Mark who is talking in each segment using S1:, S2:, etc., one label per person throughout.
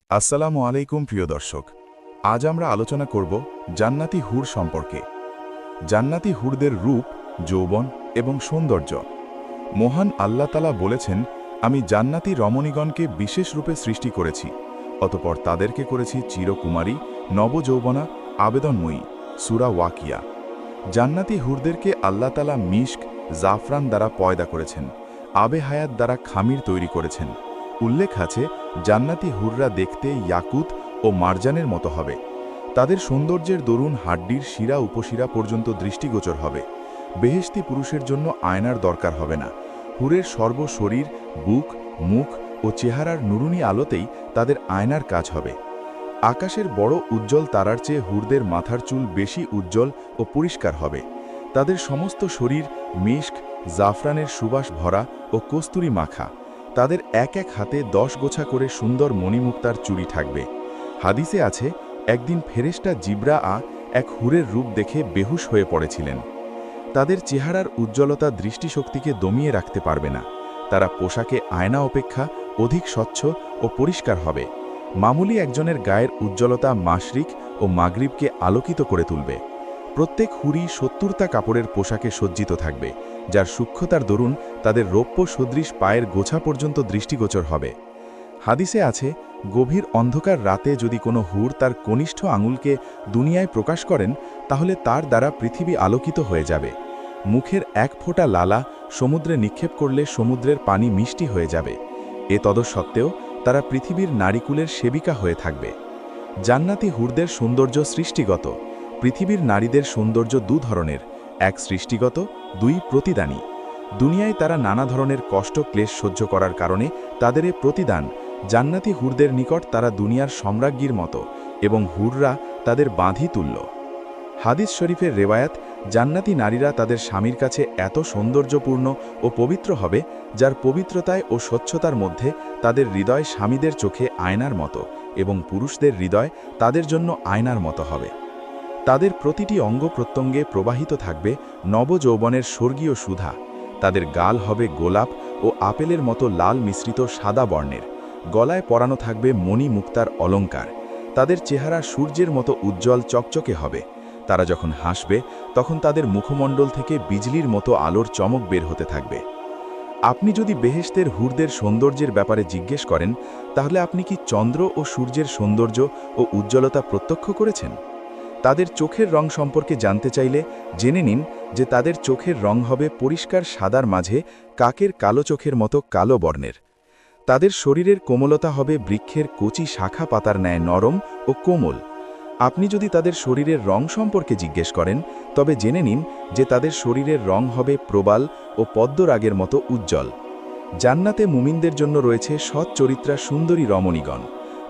S1: আসসালামু আলাইকুম প্রিয় দর্শক। আজ আমরা আলোচনা করব জান্নাতি হুর সম্পর্কে। জান্নাতি হুরদের রূপ, যৌবন এবং সৌন্দর্য। মহান আল্লাহ তাআলা বলেছেন, আমি জান্নাতি রমণীগণকে বিশেষ রূপে সৃষ্টি করেছি, অতঃপর তাদেরকে করেছি চিরকুমারী, নবযৌবনা, আবেদনময়ী। সূরা ওয়াকিয়া। জান্নাতি হুরদেরকে আল্লাহ তাআলা মিশক, জাফরান দ্বারা পয়দা করেছেন, আবে হায়াত দ্বারা খামির তৈরি করেছেন। উল্লেখ আছে, জান্নাতি হুররা দেখতে ইয়াকুত ও মারজানের মতো হবে। তাদের সৌন্দর্যের দরুন হাড্ডির শিরা উপশিরা পর্যন্ত দৃষ্টিগোচর হবে। বেহেশতি পুরুষের জন্য আয়নার দরকার হবে না। হুরের সর্বশরীর, বুক, মুখ ও চেহারার নুরুনি আলোতেই তাদের আয়নার কাজ হবে। আকাশের বড় উজ্জ্বল তারার চেয়ে হুরদের মাথার চুল বেশি উজ্জ্বল ও পরিষ্কার হবে। তাদের সমস্ত শরীর মিশক, জাফরানের সুবাস ভরা ও কস্তুরি মাখা। তাদের এক এক হাতে 10 গোছা করে সুন্দর মণিমুক্তার চুড়ি থাকবে। হাদিসে আছে, একদিন ফেরেশতা জিবরাআ এক হুরের রূপ দেখে বেহুশ হয়ে পড়েছিলেন। তাদের চেহারার উজ্জ্বলতা দৃষ্টিশক্তিকে দমিয়ে রাখতে পারবে না। তারা পোশাকে আয়না অপেক্ষা অধিক স্বচ্ছ ও পরিষ্কার হবে। মামুলি একজনের গায়ের উজ্জ্বলতা মাশরিক ও মাগরিবকে আলোকিত করে তুলবে। প্রত্যেক হুরি 70টা কাপড়ের পোশাকে সজ্জিত থাকবে, যার সূক্ষ্মতার দরুন তাদের রৌপ্য সদৃশ পায়ের গোছা পর্যন্ত দৃষ্টিগোচর হবে। হাদিসে আছে, গভীর অন্ধকার রাতে যদি কোনো হুর তার কনিষ্ঠ আঙুলকে দুনিয়ায় প্রকাশ করেন, তাহলে তার দ্বারা পৃথিবী আলোকিত হয়ে যাবে। মুখের এক ফোঁটা লালা সমুদ্রে নিক্ষেপ করলে সমুদ্রের পানি মিষ্টি হয়ে যাবে। এ তদসত্ত্বেও তারা পৃথিবীর নারীকুলের সেবিকা হয়ে থাকবে। জান্নাতি হুরদের সৌন্দর্য সৃষ্টিগত। পৃথিবীর নারীদের সৌন্দর্য দু ধরনের, এক সৃষ্টিগত, দুই প্রতিদানী। দুনিয়ায় তারা নানা ধরনের কষ্ট ক্লেশ সহ্য করার কারণে তাদের এ প্রতিদান। জান্নাতি হুরদের নিকট তারা দুনিয়ার সম্রাজ্ঞীর মতো, এবং হুররা তাদের বাঁধি তুল্য। হাদিস শরীফের রেওয়ায়াত, জান্নাতি নারীরা তাদের স্বামীর কাছে এত সৌন্দর্যপূর্ণ ও পবিত্র হবে, যার পবিত্রতায় ও স্বচ্ছতার মধ্যে তাদের হৃদয় স্বামীদের চোখে আয়নার মতো, এবং পুরুষদের হৃদয় তাদের জন্য আয়নার মতো হবে। তাদের প্রতিটি অঙ্গ প্রত্যঙ্গে প্রবাহিত থাকবে নবযৌবনের স্বর্গীয় সুধা। তাদের গাল হবে গোলাপ ও আপেলের মতো লাল মিশ্রিত সাদা বর্ণের। গলায় পরানো থাকবে মণি মুক্তার অলঙ্কার। তাদের চেহারা সূর্যের মতো উজ্জ্বল চকচকে হবে। তারা যখন হাসবে, তখন তাদের মুখমণ্ডল থেকে বিজলির মতো আলোর চমক বের হতে থাকবে। আপনি যদি বেহেশতের হুরদের সৌন্দর্যের ব্যাপারে জিজ্ঞেস করেন, তাহলে আপনি কি চন্দ্র ও সূর্যের সৌন্দর্য ও উজ্জ্বলতা প্রত্যক্ষ করেছেন? তাদের চোখের রং সম্পর্কে জানতে চাইলে জেনে নিন যে তাদের চোখের রং হবে পরিষ্কার সাদার মাঝে কাকের কালো চোখের মতো কালো বর্ণের। তাদের শরীরের কোমলতা হবে বৃক্ষের কচি শাখা পাতার ন্যায় নরম ও কোমল। আপনি যদি তাদের শরীরের রং সম্পর্কে জিজ্ঞেস করেন, তবে জেনে নিন যে তাদের শরীরের রং হবে প্রবাল ও পদ্মরাগের মতো উজ্জ্বল। জান্নাতে মুমিনদের জন্য রয়েছে সৎ চরিত্রা সুন্দরী রমণীগণ।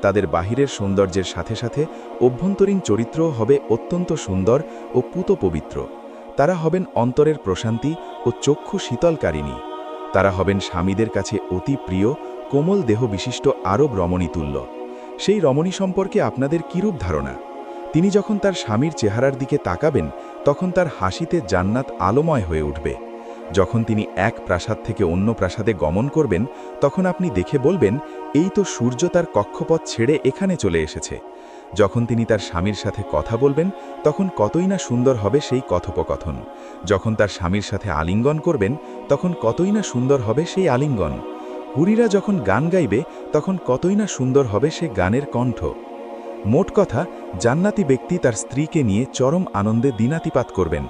S1: তাদের বাহিরের সৌন্দর্যের সাথে সাথে অভ্যন্তরীণ চরিত্রও হবে অত্যন্ত সুন্দর ও পুত পবিত্র। তারা হবেন অন্তরের প্রশান্তি ও চক্ষু শীতলকারিণী। তারা হবেন স্বামীদের কাছে অতি প্রিয়, কোমল দেহ বিশিষ্ট আরব রমণী তুল্য। সেই রমণী সম্পর্কে আপনাদের কিরূপ ধারণা? তিনি যখন তার স্বামীর চেহারার দিকে তাকাবেন, তখন তার হাসিতে জান্নাত আলোময় হয়ে উঠবে। যখন তিনি এক প্রাসাদ থেকে অন্য প্রাসাদে গমন করবেন, তখন আপনি দেখে বলবেন, এই তো সূর্য তার কক্ষপথ ছেড়ে এখানে চলে এসেছে। যখন তিনি তার স্বামীর সাথে কথা বলবেন, তখন কতই না সুন্দর হবে সেই কথোপকথন। যখন তার স্বামীর সাথে আলিঙ্গন করবেন, তখন কতই না সুন্দর হবে সেই আলিঙ্গন। হুরিরা যখন গান গাইবে, তখন কতই না সুন্দর হবে সে গানের কণ্ঠ। মোট কথা, জান্নাতি ব্যক্তি তার স্ত্রীকে নিয়ে চরম আনন্দে দিনাতিপাত করবেন।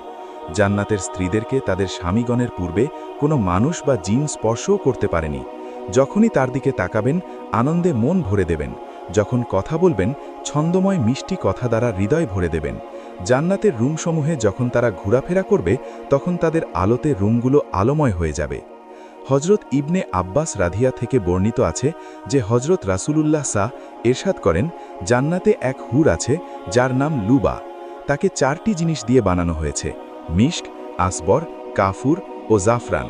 S1: জান্নাতের স্ত্রীদেরকে তাদের স্বামীগণের পূর্বে কোনো মানুষ বা জিন স্পর্শও করতে পারেনি। যখনই তার দিকে তাকাবেন, আনন্দে মন ভরে দেবেন। যখন কথা বলবেন, ছন্দময় মিষ্টি কথা দ্বারা হৃদয় ভরে দেবেন। জান্নাতের রুমসমূহে যখন তারা ঘোরাফেরা করবে, তখন তাদের আলোতে রুমগুলো আলোময় হয়ে যাবে। হজরত ইবনে আব্বাস রাধিয়া থেকে বর্ণিত আছে যে হজরত রাসূলুল্লাহ এরশাদ করেন, জান্নাতে এক হুর আছে যার নাম লুবা। তাকে 4টি জিনিস দিয়ে বানানো হয়েছে: মিশক, আসবর, কাফুর ও জাফরান।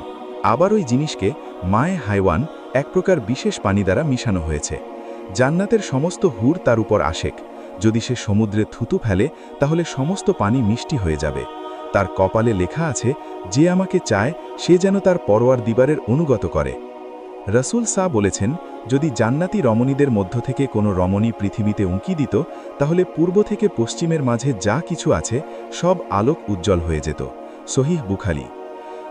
S1: আবার ওই জিনিসকে মায়ে হাইওয়ান, এক প্রকার বিশেষ পানি দ্বারা মিশানো হয়েছে। জান্নাতের সমস্ত হুর তার উপর আশেক। যদি সে সমুদ্রে থুতু ফেলে, তাহলে সমস্ত পানি মিষ্টি হয়ে যাবে। তার কপালে লেখা আছে, যে আমাকে চায় সে যেন তার পরওয়ার দিবারের অনুগত করে। রাসূল বলেছেন,
S2: যদি জান্নাতি রমণীদের মধ্য থেকে কোনো রমণী পৃথিবীতে উঁকি দিত তাহলে পূর্ব থেকে পশ্চিমের মাঝে যা কিছু আছে সব আলোক উজ্জ্বল হয়ে যেত। সহিহ বুখারী।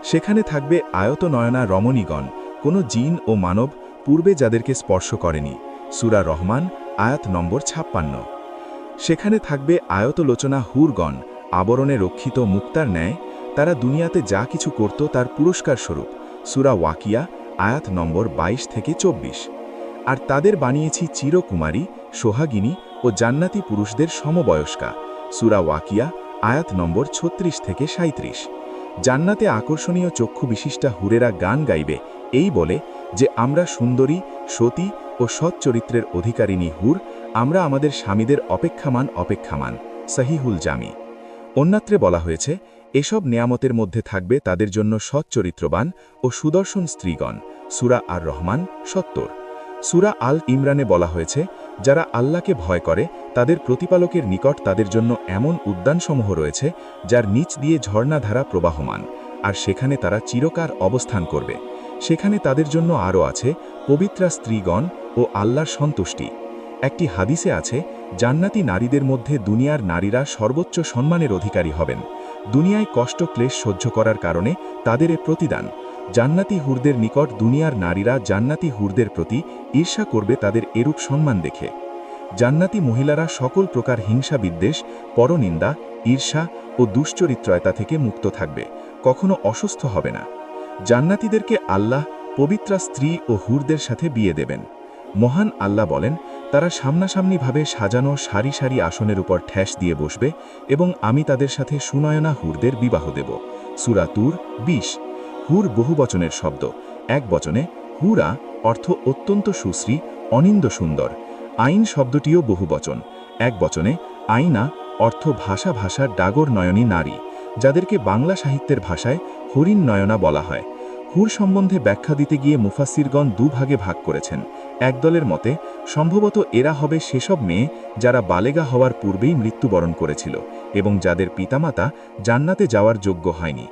S2: সেখানে থাকবে আয়তনয়না রমণীগণ, কোনো জিন ও মানব পূর্বে যাদেরকে স্পর্শ করেনি। সূরা রহমান আয়াত নম্বর 56। সেখানে থাকবে আয়তলোচনা হুরগণ, আবরণে রক্ষিত মুক্তার ন্যায়, তারা দুনিয়াতে যা কিছু করত তার পুরস্কার স্বরূপ। সূরা ওয়াকিয়া আয়াত নম্বর 22 থেকে 24। আর তাদের বানিয়েছি চিরকুমারী, সোহাগিনী ও জান্নাতি পুরুষদের সমবয়স্কা। সূরা ওয়াকিয়া আয়াত নম্বর 36 থেকে 37। জান্নাতে আকর্ষণীয় চক্ষু বিশিষ্টা হুরেরা গান গাইবে এই বলে যে আমরা সুন্দরী, সতী ও সৎ চরিত্রের অধিকারিণী হুর, আমরা আমাদের স্বামীদের অপেক্ষামান। সহিহুল জামি। অন্যত্রে বলা হয়েছে এসব নেয়ামতের মধ্যে থাকবে তাদের জন্য সৎ চরিত্রবান ও সুদর্শন স্ত্রীগণ। সূরা আর রহমান 70। সূরা আল ইমরানে বলা হয়েছে যারা আল্লাহকে ভয় করে তাদের প্রতিপালকের নিকট তাদের জন্য এমন উদ্যানসমূহ রয়েছে যার নিচ দিয়ে ঝর্ণাধারা প্রবাহমান, আর সেখানে তারা চিরকাল অবস্থান করবে। সেখানে তাদের জন্য আরও আছে পবিত্রা স্ত্রীগণ ও আল্লাহর সন্তুষ্টি। একটি হাদিসে আছে জান্নাতি নারীদের মধ্যে দুনিয়ার নারীরা সর্বোচ্চ সম্মানের অধিকারী হবেন। দুনিয়ায় কষ্ট ক্লেশ সহ্য করার কারণে তাদের এ প্রতিদান। জান্নাতি হুরদের নিকট দুনিয়ার নারীরা জান্নাতি হুরদের প্রতি ঈর্ষা করবে তাদের এরূপ সম্মান দেখে। জান্নাতি মহিলারা সকল প্রকার হিংসা বিদ্বেষ, পরনিন্দা, ঈর্ষা ও দুশ্চরিত্রতা থেকে মুক্ত থাকবে, কখনো অসুস্থ হবে না। জান্নাতীদেরকে আল্লাহ পবিত্রা স্ত্রী ও হুরদের সাথে বিয়ে দেবেন। মহান আল্লাহ বলেন, তারা সামনাসামনিভাবে সাজানো সারি সারি আসনের উপর ঠেস দিয়ে বসবে এবং আমি তাদের সাথে সুনয়না হুরদের বিবাহ দেব। সূরা তুর 20। হুর বহুবচনের শব্দ। এক বচনে হুরা অর্থ অত্যন্ত সুশ্রী, অনিন্দ সুন্দর। আইন শব্দটিও বহুবচন। এক বচনে আইনা অর্থ ভাষার ডাগর নয়নী নারী, যাদেরকে বাংলা সাহিত্যের ভাষায় হরিণ নয়না বলা হয়। হুর সম্বন্ধে ব্যাখ্যা দিতে গিয়ে মুফাসসিরগণ দুভাগে ভাগ করেছেন। একদলের মতে সম্ভবত এরা হবে সেসব মেয়ে যারা বালেগা হওয়ার পূর্বেই মৃত্যুবরণ করেছিল এবং যাদের পিতামাতা জান্নাতে যাওয়ার যোগ্য হয়নি।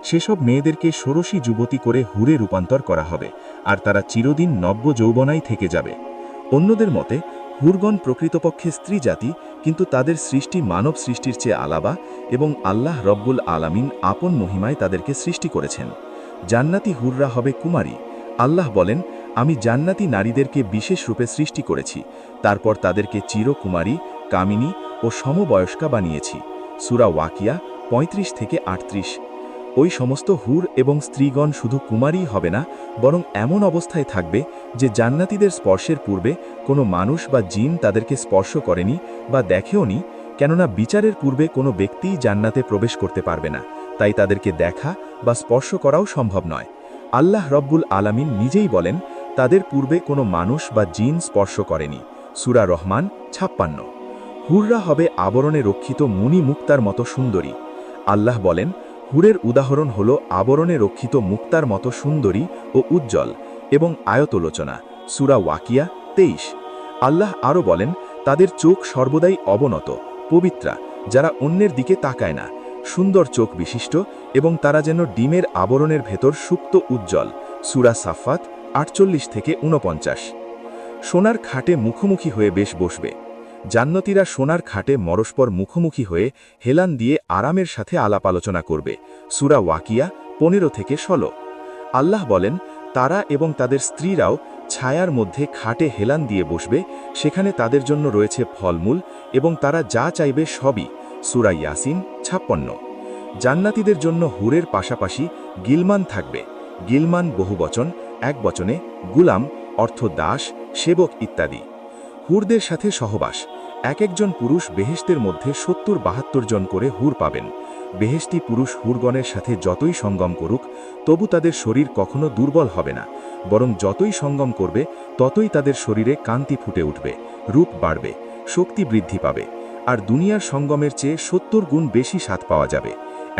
S2: সেসব মেয়েদেরকে ষোড়শী যুবতী করে হুরে রূপান্তর করা হবে, আর তারা চিরদিন নব্য যৌবনাই থেকে যাবে। অন্যদের মতে হুরগণ প্রকৃতপক্ষে স্ত্রী জাতি, কিন্তু তাদের সৃষ্টি মানব সৃষ্টির চেয়ে আলাদা এবং আল্লাহ রব্বুল আলামিন আপন মহিমায় তাদেরকে সৃষ্টি করেছেন। জান্নাতি হুররা হবে কুমারী। আল্লাহ বলেন, আমি জান্নাতি নারীদেরকে বিশেষ রূপে সৃষ্টি করেছি, তারপর তাদেরকে চিরকুমারী, কামিনী ও সমবয়স্কা বানিয়েছি। সূরা ওয়াকিয়া 35 থেকে 38। ওই সমস্ত হুর এবং স্ত্রীগণ শুধু কুমারী হবে না, বরং এমন অবস্থায় থাকবে যে জান্নাতীদের স্পর্শের পূর্বে কোনো মানুষ বা জিন তাদেরকে স্পর্শ করেনি বা দেখেওনি, কেননা বিচারের পূর্বে কোনো ব্যক্তিই জান্নাতে প্রবেশ করতে পারবে না, তাই তাদেরকে দেখা বা স্পর্শ করাও সম্ভব নয়। আল্লাহ রব্বুল আলামিন নিজেই বলেন, তাদের পূর্বে কোনো মানুষ বা জিন স্পর্শ করেনি। সূরা রহমান 56। হুররা হবে আবরণে রক্ষিত মুনি মুক্তার মতো সুন্দরী। আল্লাহ বলেন, হুরের উদাহরণ হল আবরণে রক্ষিত মুক্তার মতো সুন্দরী ও উজ্জ্বল এবং আয়তলোচনা। সূরা ওয়াকিয়া 23। আল্লাহ আরও বলেন, তাদের চোখ সর্বদাই অবনত, পবিত্রা, যারা অন্যের দিকে তাকায় না, সুন্দর চোখ বিশিষ্ট এবং তারা যেন ডিমের আবরণের ভেতর সুপ্ত উজ্জ্বল। সূরা সাফাত 48 থেকে 49। সোনার খাটে মুখোমুখি হয়ে বেশ বসবে। জান্নাতীরা সোনার খাটে পরস্পর মুখোমুখি হয়ে হেলান দিয়ে আরামের সাথে আলাপ আলোচনা করবে। সূরা ওয়াকিয়া 15 থেকে 16। আল্লাহ বলেন, তারা এবং তাদের স্ত্রীরাও ছায়ার মধ্যে খাটে হেলান দিয়ে বসবে, সেখানে তাদের জন্য রয়েছে ফলমূল এবং তারা যা চাইবে সবই। সূরা ইয়াসিন 56। জান্নাতীদের জন্য হুরের পাশাপাশি গিলমান থাকবে। গিলমান বহুবচন, এক বচনে গুলাম অর্থ দাস, সেবক ইত্যাদি। হুরদের সাথে সহবাস। এক একজন পুরুষ বেহেশতের মধ্যে 70-72 জন করে হুর পাবেন। বেহেশতি পুরুষ হুরগণের সাথে যতই সঙ্গম করুক, তবু তাদের শরীর কখনো দুর্বল হবে না, বরং যতই সঙ্গম করবে ততই তাদের শরীরে কান্তি ফুটে উঠবে, রূপ বাড়বে, শক্তি বৃদ্ধি পাবে, আর দুনিয়ার সঙ্গমের চেয়ে 70 গুণ বেশি স্বাদ পাওয়া যাবে।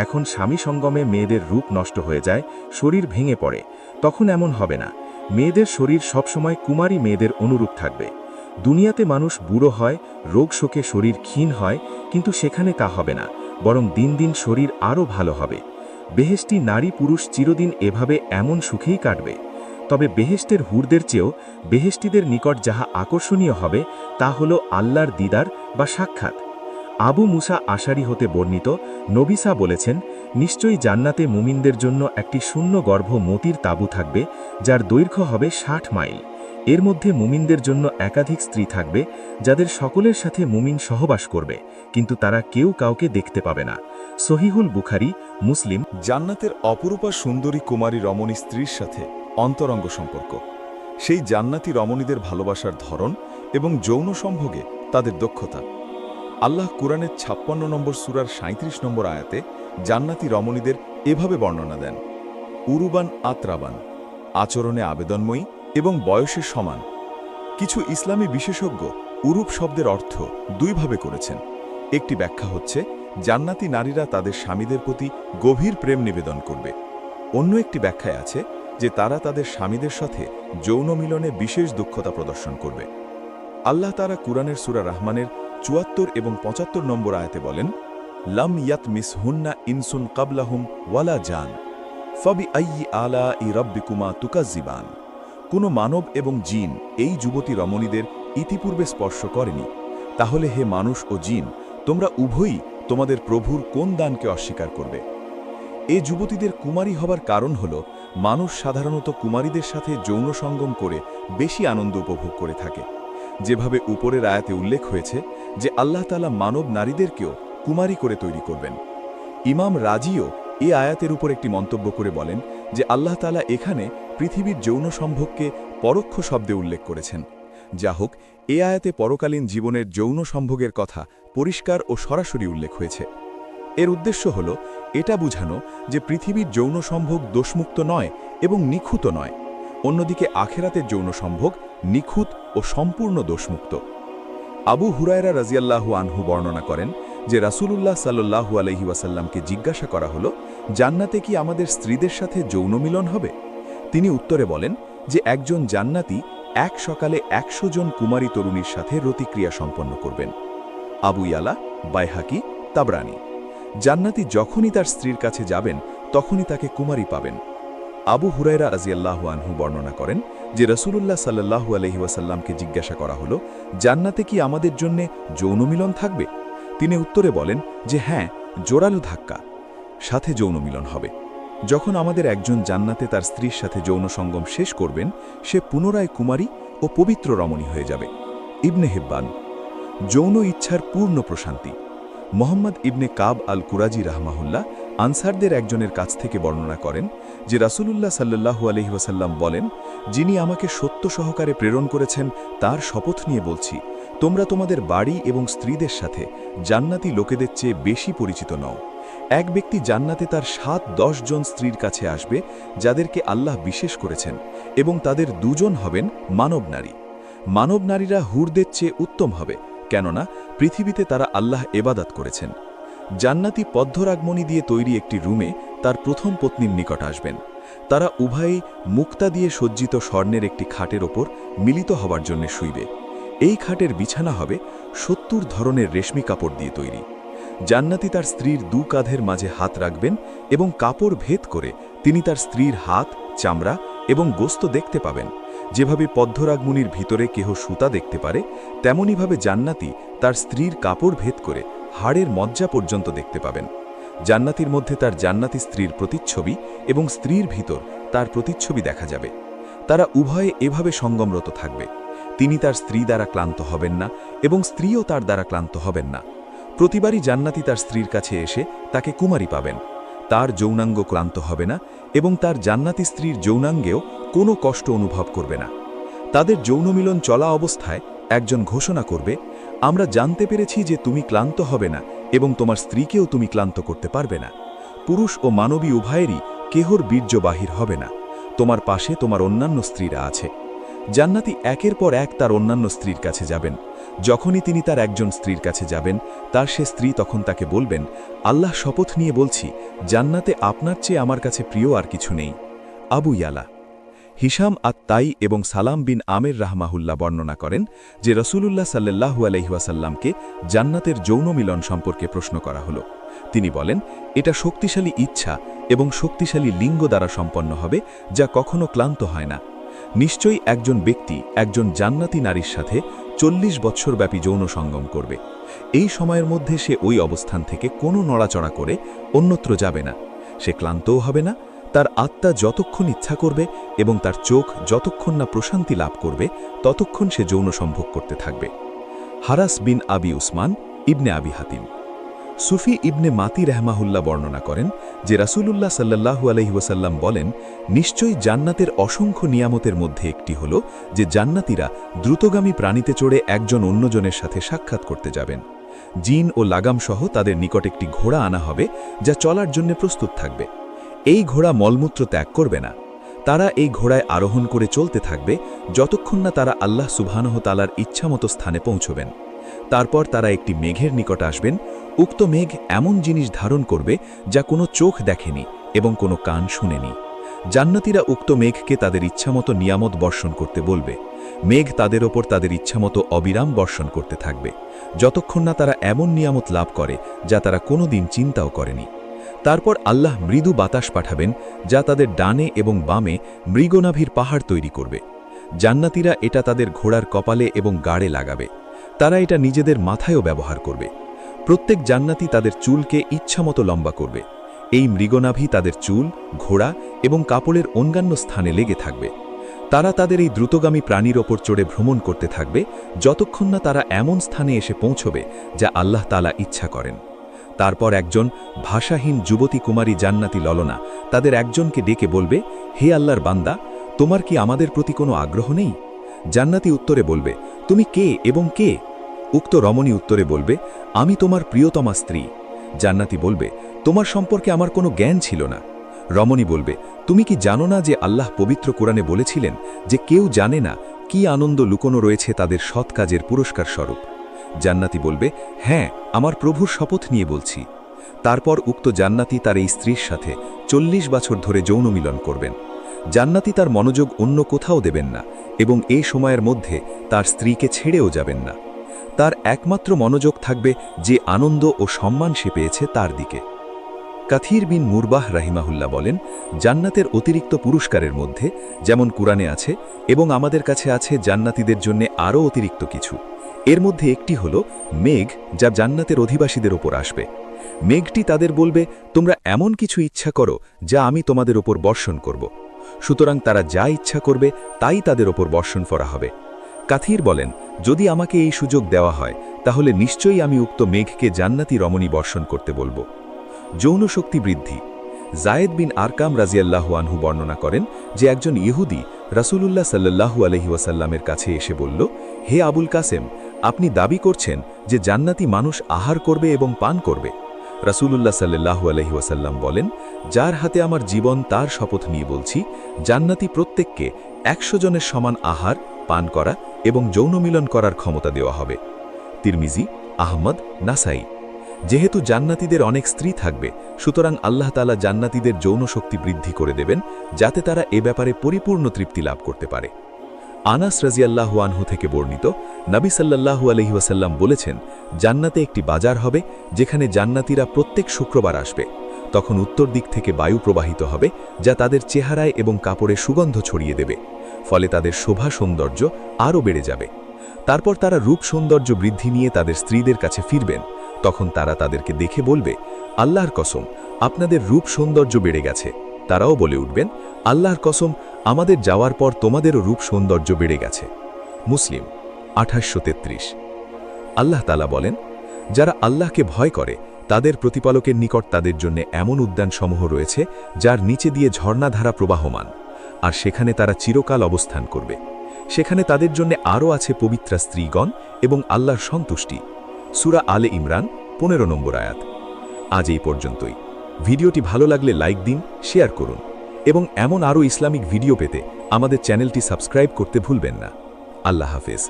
S2: এখন স্বামী সঙ্গমে মেয়েদের রূপ নষ্ট হয়ে যায়, শরীর ভেঙে পড়ে, তখন এমন হবে না। মেয়েদের শরীর সবসময় কুমারী মেয়েদের অনুরূপ থাকবে। দুনিয়াতে মানুষ বুড়ো হয়, রোগ শোকে শরীর ক্ষীণ হয়, কিন্তু সেখানে তা হবে না, বরং দিন দিন শরীর আরও ভালো হবে। বেহেশতি নারী পুরুষ চিরদিন এভাবে এমন সুখেই কাটবে। তবে বেহেশতের হুরদের চেয়েও বেহেশতিদের নিকট যাহা আকর্ষণীয় হবে তা হল আল্লাহর দিদার বা সাক্ষাৎ। আবু মুসা আশারি হতে বর্ণিত নবিসা বলেছেন, নিশ্চয়ই জান্নাতে মুমিনদের জন্য একটি শূন্য গর্ভ মতির তাঁবু থাকবে, যার দৈর্ঘ্য হবে ৬০ মাইল। এর মধ্যে মুমিনদের জন্য একাধিক স্ত্রী থাকবে, যাদের সকলের সাথে মুমিন সহবাস করবে, কিন্তু তারা কেউ কাউকে দেখতে পাবে না। সহিহুল বুখারী, মুসলিম।
S1: জান্নাতের অপরূপা সুন্দরী কুমারী রমণী স্ত্রীর সাথে অন্তরঙ্গ সম্পর্ক, সেই জান্নাতি রমণীদের ভালোবাসার ধরন এবং যৌন সম্ভোগে তাদের দক্ষতা। আল্লাহ কুরআনের ৫৬ নম্বর সূরার ৩৭ নম্বর আয়াতে জান্নাতি রমণীদের এভাবে বর্ণনা দেন, উরুবান আত্রাবান, আচরণে আবেদনময়ী এবং বয়সে সমান। কিছু ইসলামী বিশেষজ্ঞ উরূপ শব্দের অর্থ দুইভাবে করেছেন। একটি ব্যাখ্যা হচ্ছে জান্নাতি নারীরা তাদের স্বামীদের প্রতি গভীর প্রেম নিবেদন করবে। অন্য একটি ব্যাখ্যায় আছে যে তারা তাদের স্বামীদের সাথে যৌন মিলনে বিশেষ দক্ষতা প্রদর্শন করবে। আল্লাহ তাআলা কুরআনের সূরা রহমানের ৭৪ এবং ৭৫ নম্বর আয়াতে বলেন, লাম ইয়াতমিসহুন্না ইনসুন ক্বাবলাহুম ওয়ালা জান ফাবিআইয়ি আলাই রাব্বিকুমা তুকাজ্জিবান। কোনো মানব এবং জিন এই যুবতী রমণীদের ইতিপূর্বে স্পর্শ করেনি, তাহলে হে মানুষ ও জিন, তোমরা উভয়ই তোমাদের প্রভুর কোন দানকে অস্বীকার করবে? এ যুবতীদের কুমারী হবার কারণ হল মানুষ সাধারণত কুমারীদের সাথে যৌন সঙ্গম করে বেশি আনন্দ উপভোগ করে থাকে। যেভাবে উপরের আয়াতে উল্লেখ হয়েছে যে আল্লাহ তাআলা মানব নারীদেরকেও কুমারী করে তৈরি করবেন। ইমাম রাজিও এ আয়াতের উপর একটি মন্তব্য করে বলেন যে আল্লাহ তাআলা এখানে পৃথিবীর যৌন সম্ভোগকে পরোক্ষ শব্দে উল্লেখ করেছেন। যা হোক, এ আয়াতে পরকালীন জীবনের যৌন সম্ভোগের কথা পরিষ্কার ও সরাসরি উল্লেখ হয়েছে। এর উদ্দেশ্য হল এটা বুঝানো যে পৃথিবীর যৌন সম্ভোগ দোষমুক্ত নয় এবং নিখুঁত নয়, অন্যদিকে আখেরাতের যৌন সম্ভোগ নিখুঁত ও সম্পূর্ণ দোষমুক্ত। আবু হুরায়রা রাজিয়াল্লাহু আনহু বর্ণনা করেন যে রাসূলুল্লাহ সাল্লাল্লাহু আলাইহি ওয়াসাল্লামকে জিজ্ঞাসা করা হলো, জান্নাতে কি আমাদের স্ত্রীদের সাথে যৌন মিলন হবে? তিনি উত্তরে বলেন যে একজন জান্নাতি এক সকালে ১০০ জন কুমারী তরুণীর সাথে রতিক্রিয়া সম্পন্ন করবেন। আবু ইয়ালা, বাইহাকি, তাবরানি। জান্নাতি যখনই তার স্ত্রীর কাছে যাবেন তখনই তাকে কুমারী পাবেন। আবু হুরায়রা রাদিয়াল্লাহু আনহু বর্ণনা করেন যে রাসূলুল্লাহ সাল্লাল্লাহু আলাইহি ওয়াসাল্লামকে জিজ্ঞাসা করা হলো, জান্নাতে কি আমাদের জন্য যৌন মিলন থাকবে? তিনি উত্তরে বলেন যে হ্যাঁ, জোরালো ধাক্কা সাথে যৌন মিলন হবে। যখন আমাদের একজন জান্নাতে তার স্ত্রীর সাথে যৌন সঙ্গম শেষ করবেন, সে পুনরায় কুমারী ও পবিত্র রমণী হয়ে যাবে। ইবনে হিব্বান। যৌন ইচ্ছার পূর্ণ প্রশান্তি। মোহাম্মদ ইবনে কাব আল কুরাজি রাহমাহুল্লাহ আনসারদের একজনের কাছ থেকে বর্ণনা করেন যে রাসূলুল্লাহ সাল্লাল্লাহু আলাইহি ওয়াসাল্লাম বলেন, যিনি আমাকে সত্য সহকারে প্রেরণ করেছেন তার শপথ নিয়ে বলছি, তোমরা তোমাদের বাড়ি এবং স্ত্রীদের সাথে জান্নাতি লোকেদের চেয়ে বেশি পরিচিত নও। এক ব্যক্তি জান্নাতে তার ৭-১০ জন স্ত্রীর কাছে আসবে যাদেরকে আল্লাহ বিশেষ করেছেন, এবং তাদের ২ জন হবেন মানব নারী। মানব নারীরা হুরদের চেয়ে উত্তম হবে, কেননা পৃথিবীতে তারা আল্লাহ এবাদত করেছেন। জান্নাতি পদ্মরাগমণি দিয়ে তৈরি একটি রুমে তার প্রথম পত্নীর নিকট আসবেন। তারা উভয়েই মুক্তা দিয়ে সজ্জিত স্বর্ণের একটি খাটের ওপর মিলিত হবার জন্য শুইবে। এই খাটের বিছানা হবে ৭০ ধরনের রেশমি কাপড় দিয়ে তৈরি। জান্নাতি তার স্ত্রীর ২ কাঁধের মাঝে হাত রাখবেন এবং কাপড় ভেদ করে তিনি তার স্ত্রীর হাত, চামড়া এবং গোস্ত দেখতে পাবেন। যেভাবে পদ্মরাগমণির ভিতরে কেহ সুতা দেখতে পারে, তেমনইভাবে জান্নাতি তার স্ত্রীর কাপড় ভেদ করে হাড়ের মজ্জা পর্যন্ত দেখতে পাবেন। জান্নাতির মধ্যে তার জান্নাতি স্ত্রীর প্রতিচ্ছবি এবং স্ত্রীর ভিতর তার প্রতিচ্ছবি দেখা যাবে। তারা উভয়ে এভাবে সঙ্গমরত থাকবে। তিনি তার স্ত্রী দ্বারা ক্লান্ত হবেন না এবং স্ত্রীও তার দ্বারা ক্লান্ত হবেন না। প্রতিবারই জান্নাতি তার স্ত্রীর কাছে এসে তাকে কুমারী পাবেন। তার যৌনাঙ্গ ক্লান্ত হবে না এবং তার জান্নাতি স্ত্রীর যৌনাঙ্গেও কোনো কষ্ট অনুভব করবে না। তাদের যৌনমিলন চলা অবস্থায় একজন ঘোষণা করবে, আমরা জানতে পেরেছি যে তুমি ক্লান্ত হবে না এবং তোমার স্ত্রীকেও তুমি ক্লান্ত করতে পারবে না। পুরুষ ও মানবী উভয়েরই কেহর বীর্য বাহির হবে না। তোমার পাশে তোমার অন্যান্য স্ত্রীরা আছে। জান্নাতি একের পর এক তার অন্যান্য স্ত্রীর কাছে যাবেন। যখনই তিনি তার একজন স্ত্রীর কাছে যাবেন, তার সে স্ত্রী তখন তাকে বলবেন, আল্লাহ শপথ নিয়ে বলছি, জান্নাতে আপনার চেয়ে আমার কাছে প্রিয় আর কিছু নেই। আবু ইয়ালা। হিশাম আত-তাই এবং সালাম বিন আমের রাহমাহুল্লাহ বর্ণনা করেন যে রাসূলুল্লাহ সাল্লাল্লাহু আলাইহি ওয়াসাল্লামকে জান্নাতের যৌন মিলন সম্পর্কে প্রশ্ন করা হলো। তিনি বলেন, এটা শক্তিশালী ইচ্ছা এবং শক্তিশালী লিঙ্গ দ্বারা সম্পন্ন হবে, যা কখনো ক্লান্ত হয় না।
S2: নিশ্চয়ই একজন ব্যক্তি একজন জান্নাতি নারীর সাথে 40 বৎসরব্যাপী যৌন সঙ্গম করবে। এই সময়ের মধ্যে সে ওই অবস্থান থেকে কোনো নড়াচড়া করে অন্যত্র যাবে না। সে ক্লান্তও হবে না, তার আত্মা যতক্ষণ ইচ্ছা করবে এবং তার চোখ যতক্ষণ না প্রশান্তি লাভ করবে ততক্ষণ সে যৌন সম্ভোগ করতে থাকবে। হারাস বিন আবি উসমান ইবনে আবি হাতিম সুফি ইবনে মাতি রহমাহুল্লাহ বর্ণনা করেন যে রাসূলুল্লাহ সাল্লাল্লাহু আলাইহি ওয়াসাল্লাম বলেন, নিশ্চয়ই জান্নাতের অসংখ্য নিয়ামতের মধ্যে একটি হল যে জান্নাতীরা দ্রুতগামী প্রাণীতে চড়ে একজন অন্যজনের সাথে সাক্ষাৎ করতে যাবেন। জিন ও লাগামসহ তাদের নিকট একটি ঘোড়া আনা হবে যা চলার জন্য প্রস্তুত থাকবে। এই ঘোড়া মলমূত্র ত্যাগ করবে না। তারা এই ঘোড়ায় আরোহণ করে চলতে থাকবে যতক্ষণ না তারা আল্লাহ সুবহানাহু তাআলার ইচ্ছামতো স্থানে পৌঁছবেন। তারপর তারা একটি মেঘের নিকট আসবেন। উক্ত মেঘ এমন জিনিস ধারণ করবে যা কোনো চোখ দেখেনি এবং কোনো কান শুনেনি। জান্নাতীরা উক্ত মেঘকে তাদের ইচ্ছামতো নিয়ামত বর্ষণ করতে বলবে। মেঘ তাদের ওপর তাদের ইচ্ছামতো অবিরাম বর্ষণ করতে থাকবে যতক্ষণ না তারা এমন নিয়ামত লাভ করে যা তারা কোনোদিন চিন্তাও করেনি। তারপর আল্লাহ মৃদু বাতাস পাঠাবেন যা তাদের ডানে এবং বামে মৃগনাভির পাহাড় তৈরি করবে। জান্নাতীরা এটা তাদের ঘোড়ার কপালে এবং গাড়ে লাগাবে। তারা এটা নিজেদের মাথায়ও ব্যবহার করবে। প্রত্যেক জান্নাতি তাদের চুলকে ইচ্ছামতো লম্বা করবে। এই মৃগনাভি তাদের চুল, ঘোড়া এবং কাপড়ের অন্যান্য স্থানে লেগে থাকবে। তারা তাদের এই দ্রুতগামী প্রাণীর ওপর চড়ে ভ্রমণ করতে থাকবে যতক্ষণ না তারা এমন স্থানে এসে পৌঁছবে যা আল্লাহ তাআলা ইচ্ছা করেন। তারপর একজন ভাষাহীন যুবতী কুমারী জান্নাতি ললনা তাদের একজনকে ডেকে বলবে, হে আল্লাহর বান্দা, তোমার কি আমাদের প্রতি কোনো আগ্রহ নেই? জান্নাতি উত্তরে বলবে, তুমি কে এবং কে? উক্ত রমণী উত্তরে বলবে, আমি তোমার প্রিয়তমা স্ত্রী। জান্নাতি বলবে, তোমার সম্পর্কে আমার কোনো জ্ঞান ছিল না। রমণী বলবে, তুমি কি জানো না যে আল্লাহ পবিত্র কোরআনে বলেছিলেন যে কেউ জানে না কি আনন্দ লুকোনো রয়েছে তাদের সৎ কাজের পুরস্কার স্বরূপ? জান্নাতি বলবে, হ্যাঁ, আমার প্রভুর শপথ নিয়ে বলছি। তারপর উক্ত জান্নাতি তার এই স্ত্রীর সাথে 40 বছর ধরে যৌন মিলন করবেন। জান্নাতি তার মনোযোগ অন্য কোথাও দেবেন না এবং এই সময়ের মধ্যে তার স্ত্রীকে ছেড়েও যাবেন না। তার একমাত্র মনোযোগ থাকবে যে আনন্দ ও সম্মান সে পেয়েছে তার দিকে। কাথির বিন মুরবাহ রাহিমাহুল্লাহ বলেন, জান্নাতের অতিরিক্ত পুরস্কারের মধ্যে যেমন কুরআনে আছে এবং আমাদের কাছে আছে জান্নাতীদের জন্য আরও অতিরিক্ত কিছু। এর মধ্যে একটি হল মেঘ যা জান্নাতের অধিবাসীদের ওপর আসবে। মেঘটি তাদের বলবে, তোমরা এমন কিছু ইচ্ছা করো যা আমি তোমাদের ওপর বর্ষণ করব। সুতরাং তারা যা ইচ্ছা করবে তাই তাদের ওপর বর্ষণ করা হবে। কাথির বলেন, যদি আমাকে এই সুযোগ দেওয়া হয় তাহলে নিশ্চয়ই আমি উক্ত মেঘকে জান্নাতি রমণী বর্ষণ করতে বলবো। যৌন শক্তি বৃদ্ধি। জায়েদ বিন আরকাম রাজিয়াল্লাহু আনহু বর্ণনা করেন যে একজন ইহুদি রাসূলুল্লাহ সাল্লাল্লাহু আলাইহি ওয়াসাল্লামের কাছে এসে বলল, হে আবুল কাসেম, আপনি দাবি করছেন যে জান্নাতি মানুষ আহার করবে এবং পান করবে। রাসূলুল্লাহ সাল্লাল্লাহু আলাইহি ওয়াসাল্লাম বলেন, যার হাতে আমার জীবন তার শপথ নিয়ে বলছি, জান্নাতি প্রত্যেককে 100 জনের সমান আহার, পান করা এবং যৌন মিলন করার ক্ষমতা দেওয়া হবে। তিরমিজি, আহমদ, নাসাই। যেহেতু জান্নাতীদের অনেক স্ত্রী থাকবে, সুতরাং আল্লাহ তাআলা জান্নাতীদের যৌন শক্তি বৃদ্ধি করে দেবেন যাতে তারা এ ব্যাপারে পরিপূর্ণ তৃপ্তি লাভ করতে পারে। আনাস রাজিয়াল্লাহু আনহু থেকে বর্ণিত, নবী সাল্লাল্লাহু আলাইহি ওয়াসাল্লাম বলেছেন, জান্নাতে একটি বাজার হবে যেখানে জান্নাতীরা প্রত্যেক শুক্রবার আসবে। তখন উত্তর দিক থেকে বায়ু প্রবাহিত হবে যা তাদের চেহারায় এবং কাপড়ে সুগন্ধ ছড়িয়ে দেবে, ফলে তাদের শোভা সৌন্দর্য আরও বেড়ে যাবে। তারপর তারা রূপ সৌন্দর্য বৃদ্ধি নিয়ে তাদের স্ত্রীদের কাছে ফিরবেন। তখন তারা তাদেরকে দেখে বলবে, আল্লাহর কসম, আপনাদের রূপ সৌন্দর্য বেড়ে গেছে। তারাও বলে উঠবেন, আল্লাহর কসম, আমাদের যাওয়ার পর তোমাদেরও রূপ সৌন্দর্য বেড়ে গেছে। মুসলিম 2833। আল্লাহ তাআলা বলেন, যারা আল্লাহকে ভয় করে তাদের প্রতিপালকের নিকট তাদের জন্য এমন উদ্যানসমূহ রয়েছে যার নিচে দিয়ে ঝর্ণাধারা প্রবাহমান, আর সেখানে তারা চিরকাল অবস্থান করবে। সেখানে তাদের জন্য আরও আছে পবিত্রা স্ত্রীগণ এবং আল্লাহর সন্তুষ্টি। সূরা আলে ইমরান 15 নম্বর আয়াত। আজ এই পর্যন্তই। ভিডিওটি ভালো লাগলে লাইক দিন, শেয়ার করুন এবং এমন আরও ইসলামিক ভিডিও পেতে আমাদের চ্যানেলটি সাবস্ক্রাইব করতে ভুলবেন না। আল্লাহ হাফেজ।